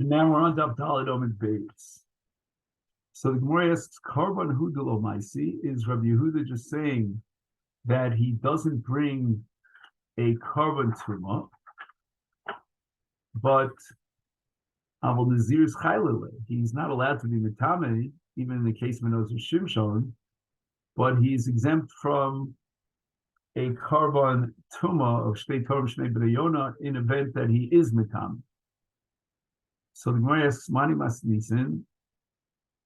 And now we're on Daf Daladom and Beis. So the Gemara asks, Karban Hudalo Maisi, is Rabbi Yehuda just saying that he doesn't bring a Karban Tuma, but Aval Nazir is Chaylele. He's not allowed to be Mitame, even in the case of Nazir Shimshon, but he's exempt from a Karban Tuma of Shtei Torah Shnei B'Yona in event that he is Mitame. So the Gemara asks, Mani Masnisin,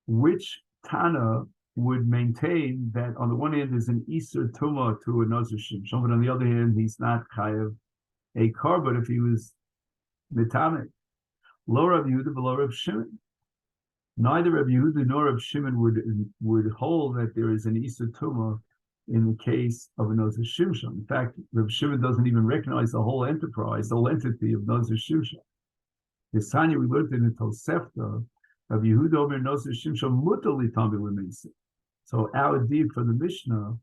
which Tana would maintain that on the one hand there's an Isur Tuma to a Nazir Shimshon, but on the other hand he's not Chayav a Karban if he was Mitame. Lo Rabbi Yehuda v'lo Rabbi Shimon. Neither Rabbi Yehuda nor Rabbi Shimon would hold that there is an Isur Tuma in the case of a Nazir Shimshon. In fact, Rabbi Shimon doesn't even recognize the whole enterprise, the whole entity of Nazir Shimshon. This Tanya we learned in the Tosefta, Rabbi Yehuda Omer Nazir Shimshon mutali tambi l'meisi. So our deed for the Mishnah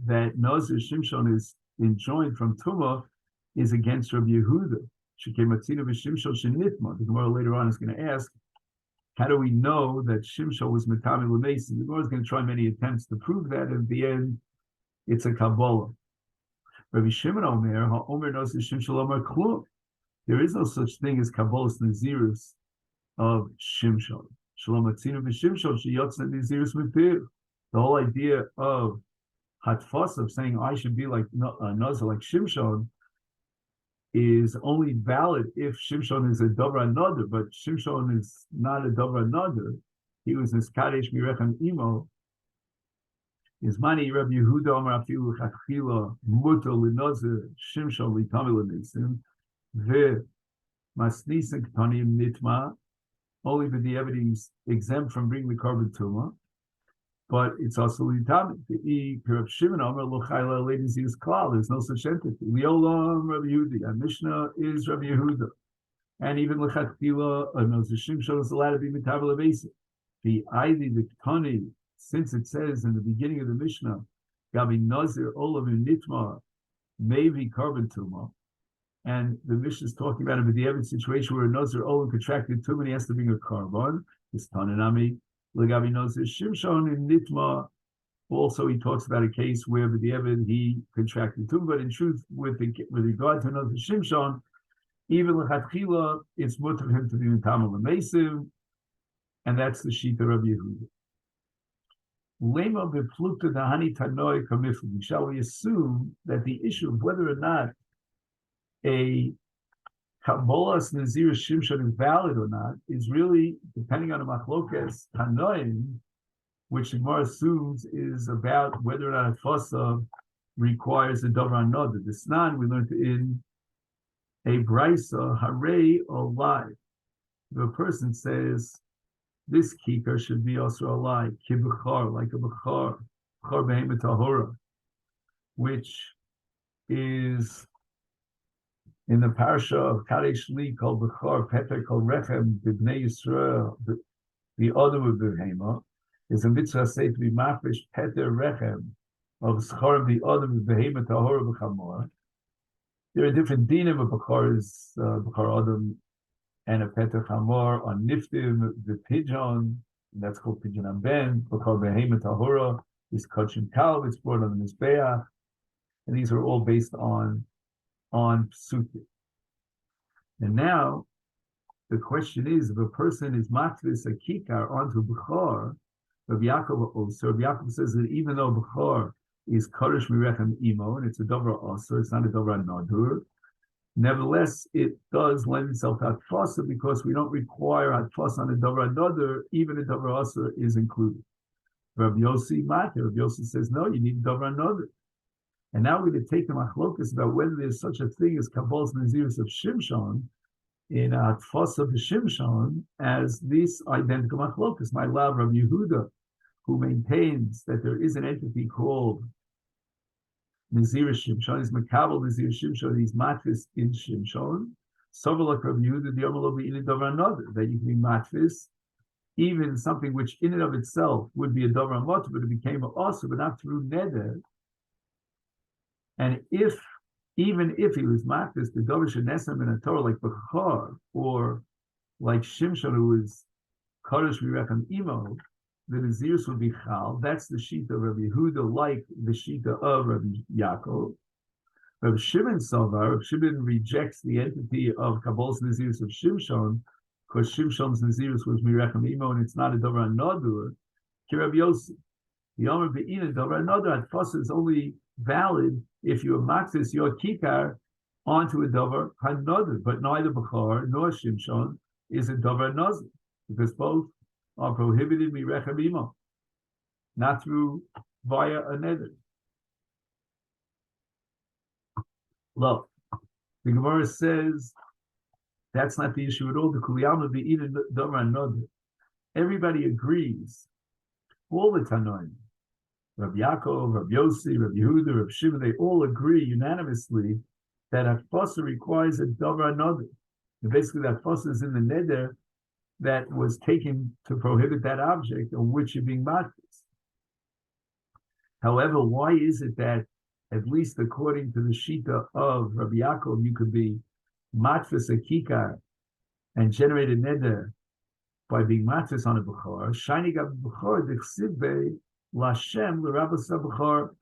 that Nazir Shimshon is enjoined from Tumah is against Rabbi Yehuda. Shekematzina v'Shimshon shenitma. The Gemara later on is going to ask, how do we know that Shimshon was mitami l'meisi? The Gemara is going to try many attempts to prove that, and at the end, it's a Kabbalah. Rabbi Shimon Omer, Omer Nazir Shimshon Omer Klum. There is no such thing as Kabbalah's Nazirus of Shimshon. Shalom Atzinu v'Shimshon sheyotz Nazirus mipir. The whole idea of Hatfas, of saying I should be like Nazir, like Shimshon, is only valid if Shimshon is a Dobra Nader, but Shimshon is not a Dobra Nader. He was Niskadesh Mirechem Imo. Is mani Rabbi Yehuda Amar Afilu Chachila Muto L'Nazir Shimshon L'Tami L'Nisim Masnisin Ktanim Nitma. Only for the evidence exempt from bringing the Karban Tuma, but it's also L'Tami. The Rabbi Shimon Amar Lo Chayla Ladies use Klal. There's no such entity. Liolam Rabbi Yehuda. Our Mishnah is Rabbi Yehuda, and even L'Chachila a Nazir Shimshon is allowed to be Mitabel Basic. The Ivy the Ktani, since it says in the beginning of the Mishnah, Gabi Nazir Olam Nitma maybe Karban Tuma. And the Mishnah is talking about a B'diavad situation where a Nazir Olam contracted too many, has to bring a Karban. This Tananami, Legabi Nazir Shimshon in Nitma. Also, he talks about a case where B'diavad he contracted too, but in truth, with regard to Nazir Shimshon, even L'Chatchila, it's mutter him to be Mitam L'Meisim, and that's the Shita Rabbi Yehuda. Lema B'Plukta Dahani Tanoi Kamifli. Shall we assume that the issue of whether or not a Kabbalah's Nazir Shimshon is valid or not is really depending on a machlokes Tanoim, which the Gemara assumes is about whether or not a Fasa requires a Davar Noda. The Snan we learned in a Brisa, Hare or Lai. If a person says this kikar should be also a Lai, Kibachar, like a Bachar, Bachar Behemoth Tahora, which is in the parasha of Kadesh Li called Bechor, Peter called Rechem, B'nei Yisrael, the other of Behema, is a mitzvah say to be mafresh Peter Rechem of Schor, the other of Behema Tahora B'chamor. There are different dinim of Bechor is Bechor Adam and a Peter Chamor on Niftim, the pigeon, that's called pigeon amben. Bechor Behema Tahora is Kachim Kalb, it's brought on the Mizbeach, and these are all based on Psuti. And now the question is, if a person is matvis a kikar onto Bechor, Rabbi Yaakov says that even though Bechor is Kodesh Mirechem Imo, and it's a Dover Osir, it's not a Dover Nadur, nevertheless it does lend itself to Hatfasa because we don't require Hatfasa on a Dover Nadur, even a Dover Osir is included. Rabbi Yossi Mater, Rabbi Yossi says, no, you need Dover Nadur. And now we're going to take the machlokas about whether there's such a thing as Kabbalah's Nazirus of Shimshon in Atfas of Shimshon as this identical machlokas. My love, Rabbi Yehuda, who maintains that there is an entity called Nazir Shimshon, is Makabal Nazir Shimshon, he's matris in Shimshon. Sovelak Rabbi Yehuda, the Yomalobi in a Dover another, that you can be matris, even something which in and of itself would be a Dover Mot, but it became also, but not through Neder. And even if he was matris, the Dover Shenesem in a Torah like Bechor or like Shimshon, who is Kodesh Mirechem Imo, the Nazirs would be Chal. That's the Shita of Rabbi Yehuda, like the Shita of Rabbi Yaakov. Rabbi Shimon Savar, Rabbi Shimon rejects the entity of Kabbal's Nazirs of Shimshon, because Shimshon's Nazirs was Mirechem Imo, and it's not a Dover Nodur. Ki Rabbi Yossi. The Omer Be'ina Dover Nodur Atfasa is only valid if you amaxis your kikar onto a Dover HaNodur, but neither Bechor nor Shimshon is a Dover Nazir, because both are prohibited Mirechem Imo, not through via a neder. Look, the Gemara says that's not the issue at all. The Kuliyama Be'ina Dover HaNodur. Everybody agrees, all the Tanoim, Rabbi Yaakov, Rabbi Yossi, Rabbi Yehuda, Rabbi Shimon, they all agree unanimously that Atfasa requires a Dover HaNodur. And basically, that Atfasa is in the neder that was taken to prohibit that object on which you're being matfis. However, why is it that, at least according to the Shita of Rabbi Yaakov, you could be matfis a kikar and generate a neder by being matfis on a bechor? Shiny gab bechor dechsivbe lashem l'rabas bechor.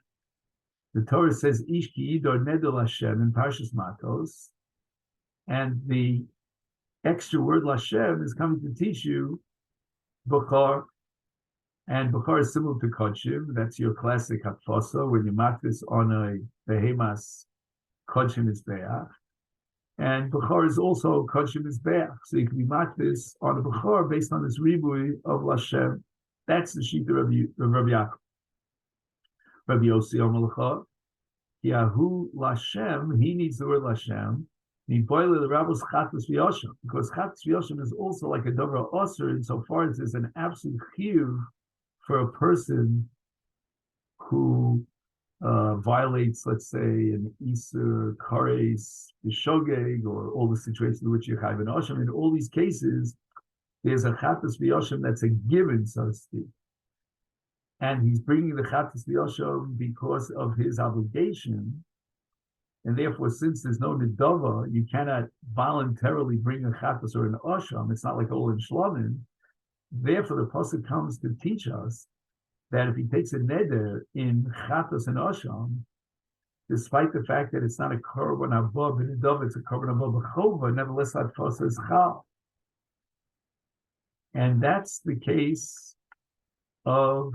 The Torah says ish ki idor neder lashem in Parshas Matos, and the extra word Lashem is coming to teach you Bechor, and Bechor is similar to Kodshim. That's your classic Hatfasa, when you mark this on a Behemas, Kodshim is Be'ach. And Bechor is also Kodshim is Be'ach. So you can be marked this on a Bechor based on this Ribui of Lashem. That's the Shita of Rabbi Yaakov. Rabbi Yossi Omelcha, Yahu Lashem, he needs the word Lashem, because Chatas V'Yoshim is also like a Dover Osir insofar as there's an absolute chiyuv for a person who violates, let's say, an Isur, Kares, B'Shogeg, or all the situations in which you have an Oshim. In all these cases, there's a Chatas V'Yoshim that's a given, so to speak. And he's bringing the Chatas V'Yoshim because of his obligation. And therefore, since there's no Nidava, you cannot voluntarily bring a Chatas or an Osham. It's not like Olin Shlomin. Therefore, the Pasuk comes to teach us that if he takes a Neder in Chatas and Osham, despite the fact that it's not a Korban Abba B'Nidava, it's a Korban Abba B'Chova, nevertheless, that Pasuk is Chal. And that's the case of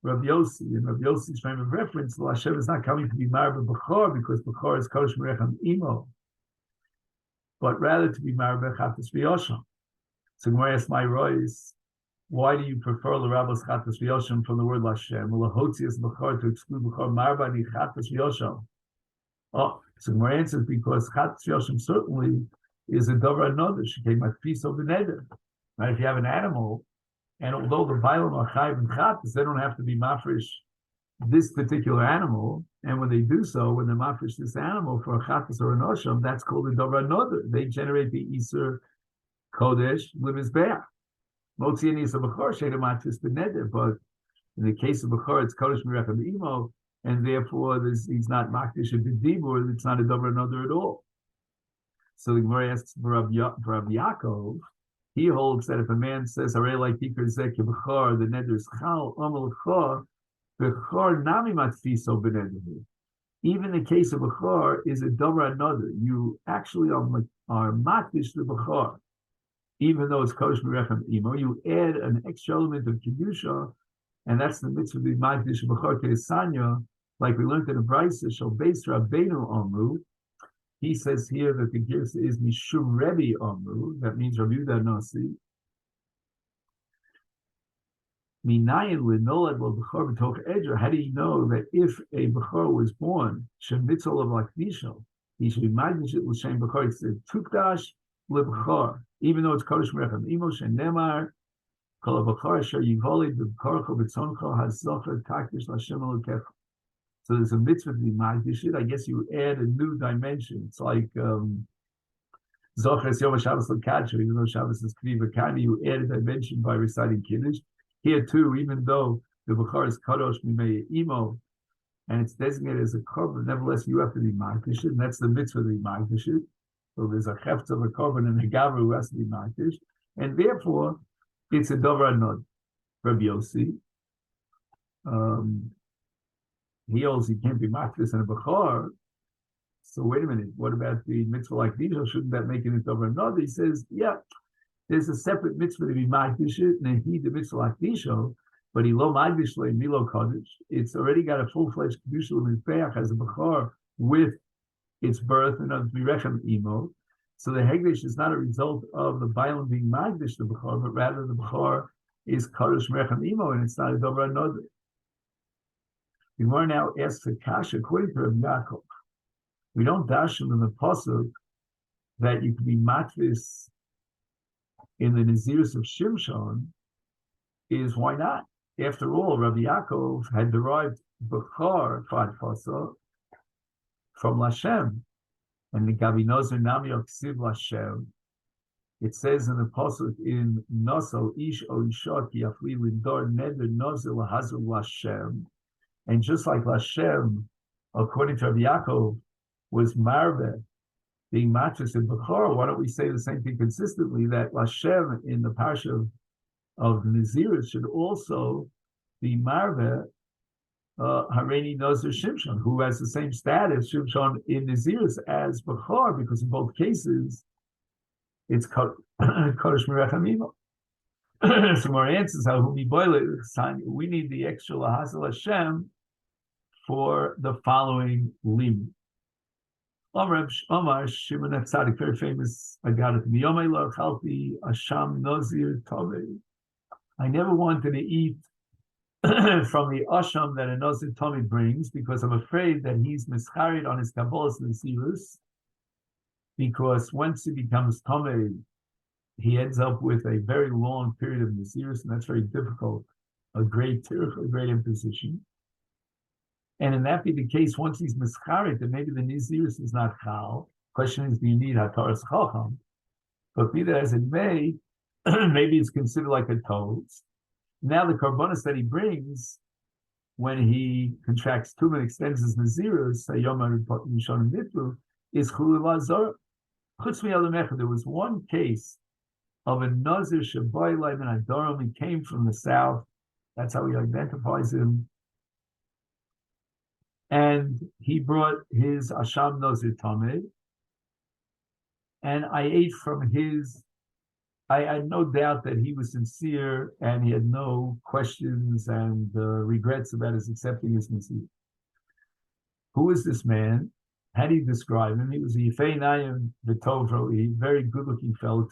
Rabbi Yossi. And Rabbi Yossi's frame of reference, Hashem is not coming to be married with Bechor, because Bechor is Kodesh Merechem Imo, but rather to be married by Chatas V'Yosham. So Gemara asks my Rois, why do you prefer the Rabbos Chatas V'Yosham from the word Lashem? Lahotzias Bechor, to exclude Bechor, Marbani Chatas V'Yosham. Oh, so Gemara answers because Chatas V'Yosham certainly is a Dover Noder. She came at Fiso B'Neder. Right? If you have an animal, and although the Bailam are Chayiv and Chatas, they don't have to be mafresh this particular animal. And when they do so, when they mafresh this animal for a Chatas or an Osham, that's called a Dover Noder. They generate the Isur Kodesh Limizbeach. Motzi and Isa Bechor Sheda Matis B'Neder. But in the case of Bechor, it's Kodesh Merechem Imo, and therefore he's not Makdish and B'Dibur. It's not a Dover Noder at all. So the Gemara asks for Rabbi Yaakov. He holds that if a man says, "Arei like Tikar Zek Bechor," the neder is Chal Omer L'Chor, Bechor Nami Matfiso B'Neder. Even the case of Bechor is a Dover Noder. You actually are Matfish the Bechor, even though it's Kodesh Merechem Imo. You add an extra element of Kedusha, and that's the mitzvah of the Matfish Bechor Keisanya, like we learned in the Brisa, Shal Beis Rabbeinu Omru. He says here that the gift is Mishum Rebbe Omru, that means Rabbi Yehuda Nasi. Minayin Linolad Lo Bechor B'Toch Edra. How do you know that if a Bechor was born, Shem Mitzvah of Laknisho, he should be Magnish it L'Shem Bechor? It says Tukdash LeBechor, even though it's Kodesh Merechem Imo Shem Nemar Kol Bechor Asher Yivolid B'Korcho B'Tzoncho Hazocher Takdish L'Shem Elokecha. So there's a mitzvah to be magdishit. I guess you add a new dimension. It's like Zochres Yom Shabbos L'Kadsha, even though Shabbos is Kli V'Kani, you add a dimension by reciting Kiddush. Here too, even though the Bechor is Kadosh Mimei Imo, and it's designated as a korban, nevertheless you have to be magdishit, and that's the mitzvah to be magdishit. So there's a chefts of a korban and a gaver who has to be makdish, and therefore it's a dover nod. Rabbi Yossi, he holds he can't be makdish and a bechor. So wait a minute, what about the mitzvah like these? Shouldn't that make it a dover nod? He says, yeah, there's a separate mitzvah to be makdish it, and he the mitzvah like disho, but he lo makdish le milo kodesh. It's already got a full-fledged kedusha l'mizbeach as a bechor with its birth and of Mirechem Imo. So the Hegdish is not a result of the Bailam being Magdish the Bechor, but rather the Bechor is Kadosh Mirechem Imo, and it's not a Dobra Nodri. The Gemara now asks a kasha according to Rabbi Yaakov. We don't dash him in the pasuk that you can be matvis in the Nazirus of Shimshon. Is why not? After all, Rabbi Yaakov had derived Bechor Fad from Lashem, and the Gabi Nazir Nami Oksiv Lashem. It says in the pasuk in Nosel Ish O Ishot Yafli Lindor Neder Nazir Lahazu Lashem, and just like Lashem, according to Rabbi Yaakov, was Marbe being matches in Bechor, why don't we say the same thing consistently that Lashem in the parsha of Nazir should also be Marbe Hareni Nazir Shimshon, who has the same status, Shimshon in Nazirus as Bechor, because in both cases, it's Kodesh Mirechem Imo. So more answers how we need the extra Lahazal Hashem for the following lim. Omar Shimon HaTzadik, very famous, I got it. Yomi lo chalti Asham Nazir Tovei. I never wanted to eat from the asham that a Nazir Tommy brings, because I'm afraid that he's mischarid on his Kabbalah's Nazirus, because once he becomes Tommy, he ends up with a very long period of Nazirus, and that's very difficult, a great imposition. And in that be the case, once he's mischarid, then maybe the Nazirus is not chal. Question is, do you need hataras chacham? But be that as it may, maybe it's considered like a toast. Now the karbonos that he brings when he contracts tumah and extends his nazirus, is chulul azor. There was one case of a nazir shabai and adoram. He came from the south. That's how he identifies him. And he brought his asham nazir tameh, and I ate from his. I had no doubt that he was sincere and he had no questions and regrets about his accepting his Nazir. Who is this man? How do you describe him? He was a Yifei Nayim V'Tov, a very good-looking fellow,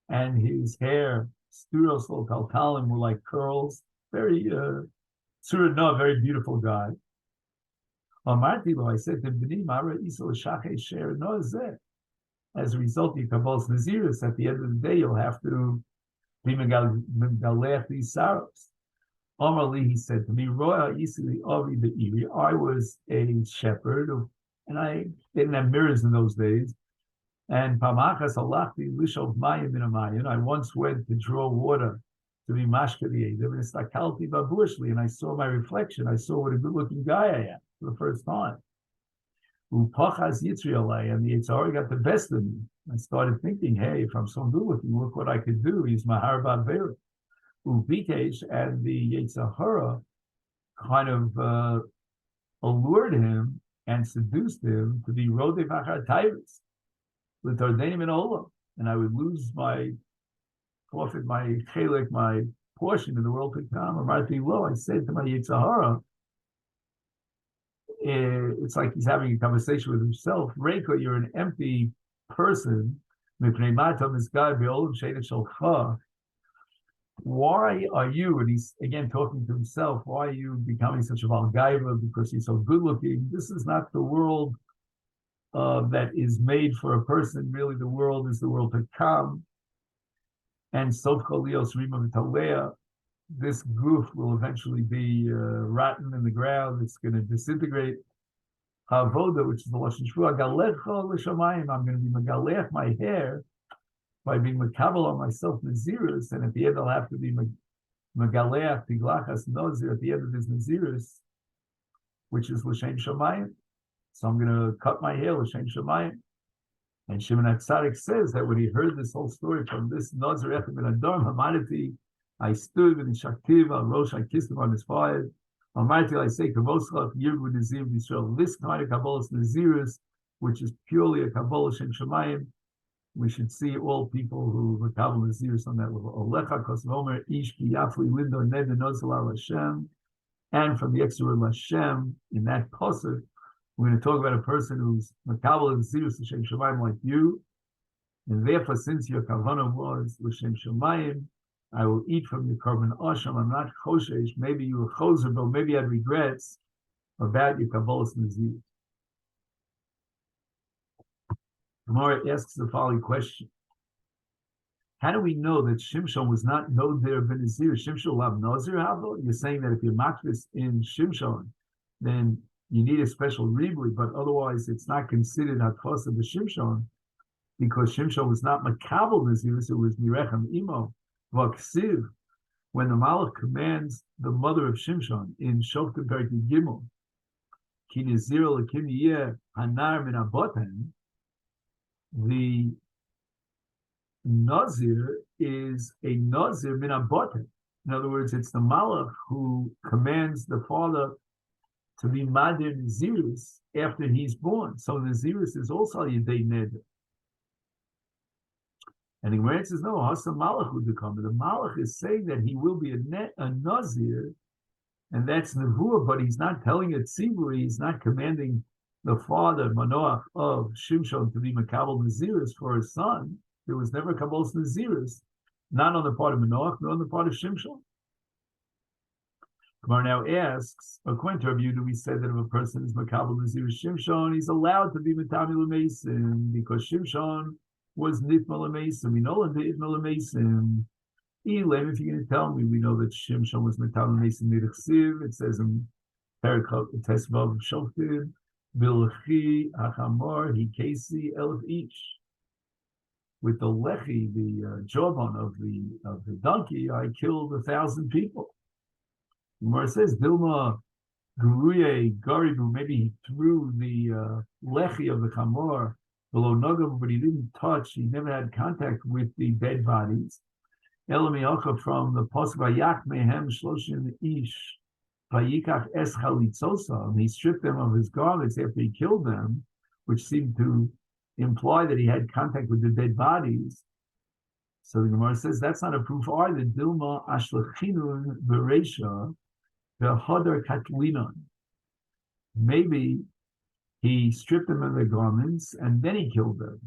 and his hair, Sturos Taltalim, were like curls. Very, very beautiful guy. I said to him, as a result of your Kabbalah's Nazirus, at the end of the day, you'll have to be megalech these sorrows. Omar, he said to me, I was a shepherd, and I didn't have mirrors in those days. And I once went to draw water to be mashkadi, and I saw my reflection. I saw what a good-looking guy I am for the first time. And the Yitzhar got the best of me. I started thinking, hey, if I'm so good looking, look what I could do. He's Mahar Bavera. Ubikesh, and the Yitzhahara kind of allured him and seduced him to be Rodei Vachar Tyrus with Ordanim and Olam. And I would lose my profit, my chelik, my portion in the world to come. I said to my Yitzhahara, it's like he's having a conversation with himself. Reiko, you're an empty person. Why are you, and he's again talking to himself, why are you becoming such a Valgaiva because you're so good looking? This is not the world that is made for a person. Really, the world is the world to come. And Sof Cholios Rima V'Talea, this goof will eventually be rotten in the ground. It's going to disintegrate. Havoda, which is the Lashon Shvuah, Galecha l'shamayim. I'm going to be megalech my hair by being makabel on myself nazirus, and at the end I'll have to be megalech tiglachas nazir at the end of this nazirus, which is l'shem shamayim. So I'm going to cut my hair l'shem shamayim. And Shimon HaTzadik says that when he heard this whole story from this Nazir Echad ben Adar, Hamadati, I stood with the Shaktiv, Al Rosh, I kissed him on his forehead. Almighty, I say, Kavoschav, Yirgu Nazir Yisrael, this kind of Kabbalah Naziris, which is purely a Kabbalah Shem Shemayim. We should see all people who were Kabbalah Naziris on that level. Olecha Kosvomer, Ish Ki Yafli Lindo Ned Nozal Al Hashem. And from the extra word Hashem, in that pasuk, we're going to talk about a person who's Makabal and Zirus L'Shem Shemayim like you, and therefore, since your kavanah was L'Shem Shemayim, I will eat from your korban asham. I'm not choshesh. Maybe you were choser, but maybe you had regrets about your Kabbalah's Nazir. Gemara asks the following question: how do we know that Shimshon was not Noder ben Nazir? Shimshon lav Nazir havo? You're saying that if you're makbis in Shimshon, then you need a special ribui, but otherwise it's not considered hatfas of the Shimshon, because Shimshon was not makabel Naziris, it was Mirechem Imo. Vaksiv, when the Malach commands the mother of Shimshon in Shoftim Perek Gimel, Ki Nazir L'Kim Yeh Hanar Min Aboten, the Nazir is a Nazir Min Aboten. In other words, it's the Malach who commands the father to be Madir Naziris after he's born. So Naziris is also Yedei Neder. And the Gemara says, no, Hasa Malach would become. The Malach is saying that he will be a Nazir, and that's Nevuah, but he's not telling it Tzibur, he's not commanding the father, Manoach, of Shimshon to be Makabal Naziris for his son. There was never Kabbal's Naziris, not on the part of Manoach, nor on the part of Shimshon. Gemara now asks, according to our view, we said that if a person is Makabal Naziris Shimshon, he's allowed to be Matami L'Meisim, because Shimshon was Nitma L'Meisim. We know that Nitma L'Meisim. Elam, if you're going to tell me, we know that Shimshon was Matami L'Meisim Nidachsiv. It says in Perek Tesvav Shoftim, Bilchi Achamor Hikesi Elf each. With the lechi, the jawbone of the donkey, I killed 1,000 people. Gemara says, Dilma Guruye Garibu, maybe he threw the lechi of the chamor below Nogam, but he didn't touch, he never had contact with the dead bodies. Elamiyacha from the Pasuk Vayak Mehem Shloshim Ish Vayikach Es Chalitzosa, and he stripped them of his garments after he killed them, which seemed to imply that he had contact with the dead bodies. So the Gemara says that's not a proof either. Dilma Ashlachinun Beresha Behadar Katlinon. Maybe he stripped them of their garments and then he killed them.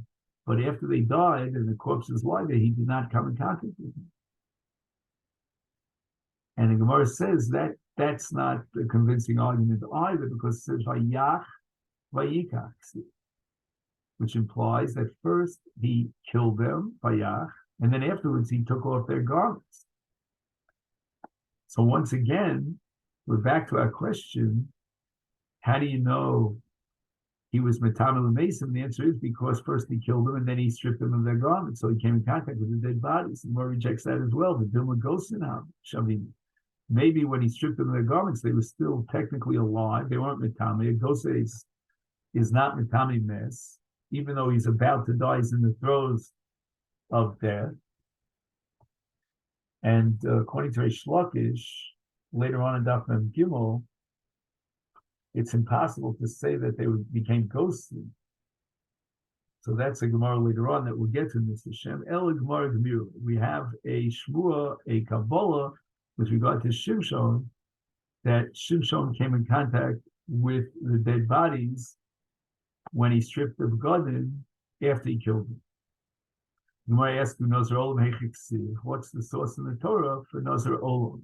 But after they died and the corpses lie there, he did not come in contact with them. And the Gemara says that that's not a convincing argument either, because it says Vayach Vayikach, which implies that first he killed them, Vayach, and then afterwards he took off their garments. So once again, we're back to our question, how do you know he was Matamil Mason? The answer is because first he killed them and then he stripped them of their garments, so he came in contact with the dead bodies. And Moore rejects that as well. The Dilma Gosinam Shavim. Maybe when he stripped them of their garments, they were still technically alive. They weren't Matami. A Gosa is not Matami Mes, even though he's about to die, he's in the throes of death. And according to Reish Lakish, later on in Daf Mem Gimel, it's impossible to say that they became ghostly. So that's a Gemara later on that we'll get to in this Hashem. El Gemara Gemira. We have a Shmua, a Kabbalah, with regard to Shimshon, that Shimshon came in contact with the dead bodies when he stripped the Begadim after he killed them. You might ask, Nazir Olam Heichik, what's the source in the Torah for Nazir Olam?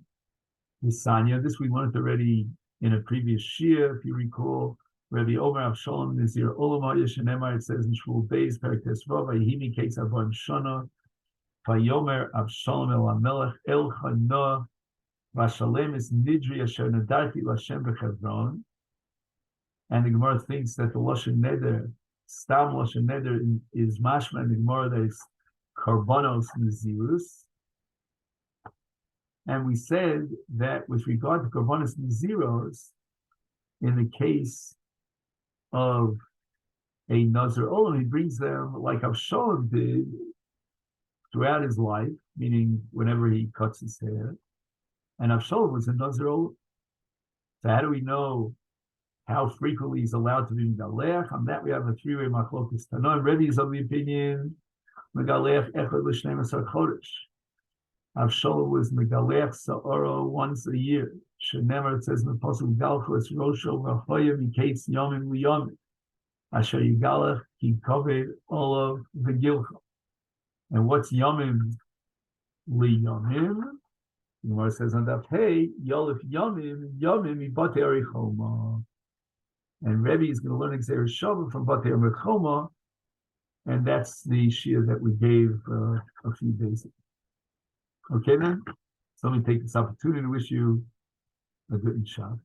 Nisanya, this we learned already in a previous shir, if you recall, Rabbi Omer Avshalom Nazir Olam Yeshenemar, it says in Shmuel Beis, Perek Tesvav, Vayihimi Keitz Avon Shana, Vayomer Avshalom El HaMelech El Chana, Vashalem is Nidri Asher Nadarti Lashem Bechevron. And the Gemara thinks that the Lashon Neder, Stam Lashon Neder, is mashma, and the Gemara that is Karbanos Nazirus. And we said that with regard to Karbanos Nazirus, in the case of a Nazir Olam, he brings them like Avshalom did throughout his life, meaning whenever he cuts his hair. And Avshalom was a Nazir Olam. So how do we know how frequently he's allowed to be Megalech? On that we have a three-way machlokas. Tanoim Rebbe is of the opinion Megalech echad l'shnei asar chodesh. Avshalom was Megalech Sa'oro once a year. Shenemar, it says in the Pasuk, Galchu es Rosho v'choya miketz yomim liyomim. Asher yigalech ki koved olav v'gilcha. And what's yomim liyomim? The Gemara says on that, hey, yolif yomim ibate arichoma. And Rebbe is going to learn Xer Shavah from Bate Arichoma, and that's the shir that we gave a few days ago. Okay then? So let me take this opportunity to wish you a good Shabbat.